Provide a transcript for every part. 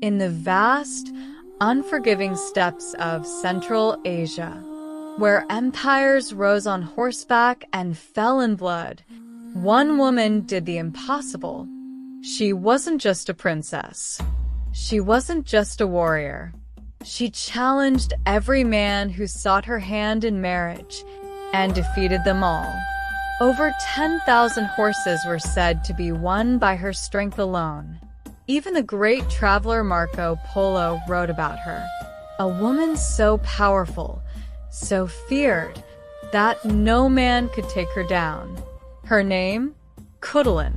in the vast, unforgiving steppes of Central Asia, where empires rose on horseback and fell in blood, one woman did the impossible. She wasn't just a princess. She wasn't just a warrior. She challenged every man who sought her hand in marriage and defeated them all. Over 10,000 horses were said to be won by her strength alone. Even the great traveler Marco Polo wrote about her. A woman so powerful, so feared, that no man could take her down. Her name? Khutulun.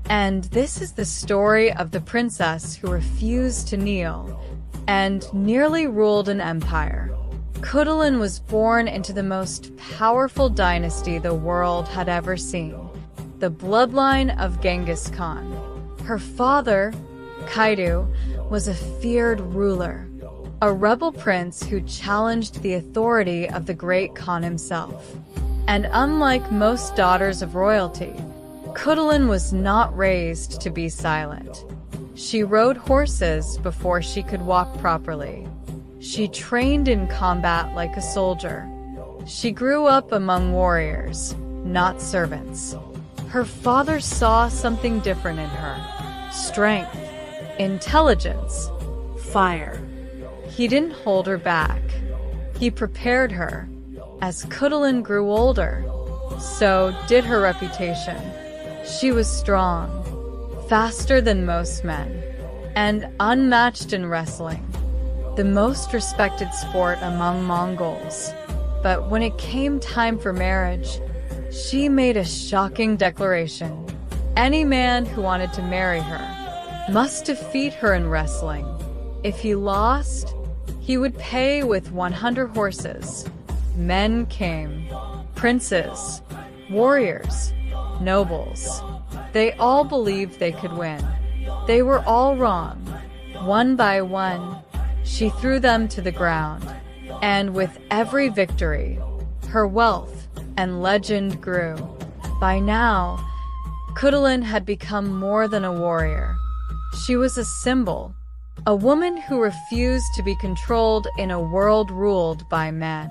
And this is the story of the princess who refused to kneel and nearly ruled an empire. Khutulun was born into the most powerful dynasty the world had ever seen, the bloodline of Genghis Khan. Her father, Kaidu, was a feared ruler, a rebel prince who challenged the authority of the great Khan himself. And unlike most daughters of royalty, Khutulun was not raised to be silent. She rode horses before she could walk properly. She trained in combat like a soldier. She grew up among warriors, not servants. Her father saw something different in her: strength, intelligence, fire. He didn't hold her back. He prepared her. As Khutulun grew older, so did her reputation. She was strong, faster than most men, and unmatched in wrestling, the most respected sport among Mongols. But when it came time for marriage, she made a shocking declaration. Any man who wanted to marry her must defeat her in wrestling. If he lost, he would pay with 100 horses. Men came, princes, warriors, nobles. They all believed they could win. They were all wrong. One by one, she threw them to the ground. And with every victory, her wealth and legend grew. By now, Khutulun had become more than a warrior. She was a symbol, a woman who refused to be controlled in a world ruled by men.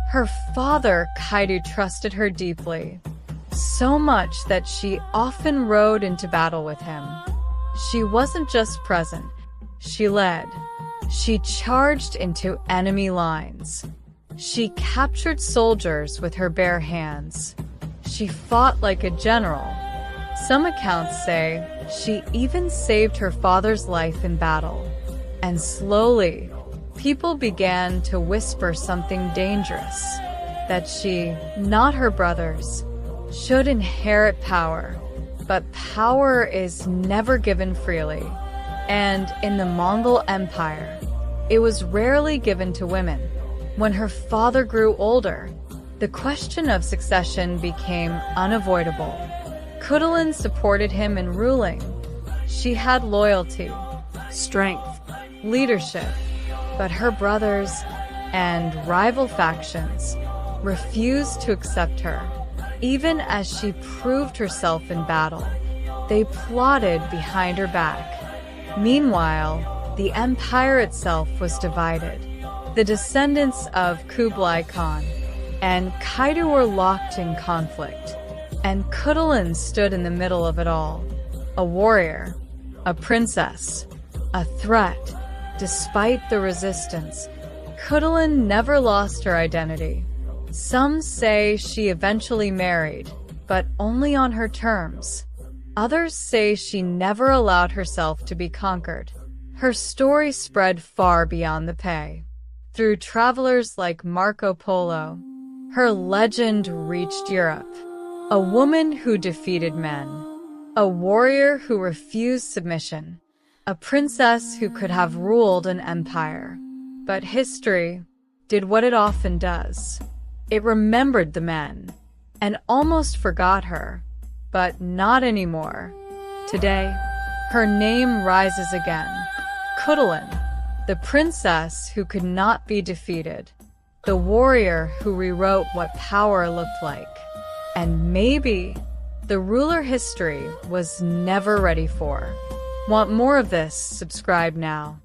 Her father, Kaidu, trusted her deeply, so much that she often rode into battle with him. She wasn't just present, she led. She charged into enemy lines. She captured soldiers with her bare hands. She fought like a general. Some accounts say she even saved her father's life in battle. And slowly, people began to whisper something dangerous, that she, not her brothers, should inherit power. But power is never given freely. And in the Mongol Empire, it was rarely given to women. When her father grew older, the question of succession became unavoidable. Khutulun supported him in ruling. She had loyalty, strength, leadership, but her brothers and rival factions refused to accept her. Even as she proved herself in battle, they plotted behind her back. Meanwhile, the empire itself was divided. The descendants of Kublai Khan and Kaidu were locked in conflict, and Khutulun stood in the middle of it all. A warrior, a princess, a threat. Despite the resistance, Khutulun never lost her identity. Some say she eventually married, but only on her terms. Others say she never allowed herself to be conquered. Her story spread far beyond the pay. Through travelers like Marco Polo, her legend reached Europe. A woman who defeated men. A warrior who refused submission. A princess who could have ruled an empire. But history did what it often does. It remembered the men and almost forgot her, but not anymore. Today, her name rises again. Khutulun, the princess who could not be defeated, the warrior who rewrote what power looked like, and maybe the ruler history was never ready for. Want more of this? Subscribe now.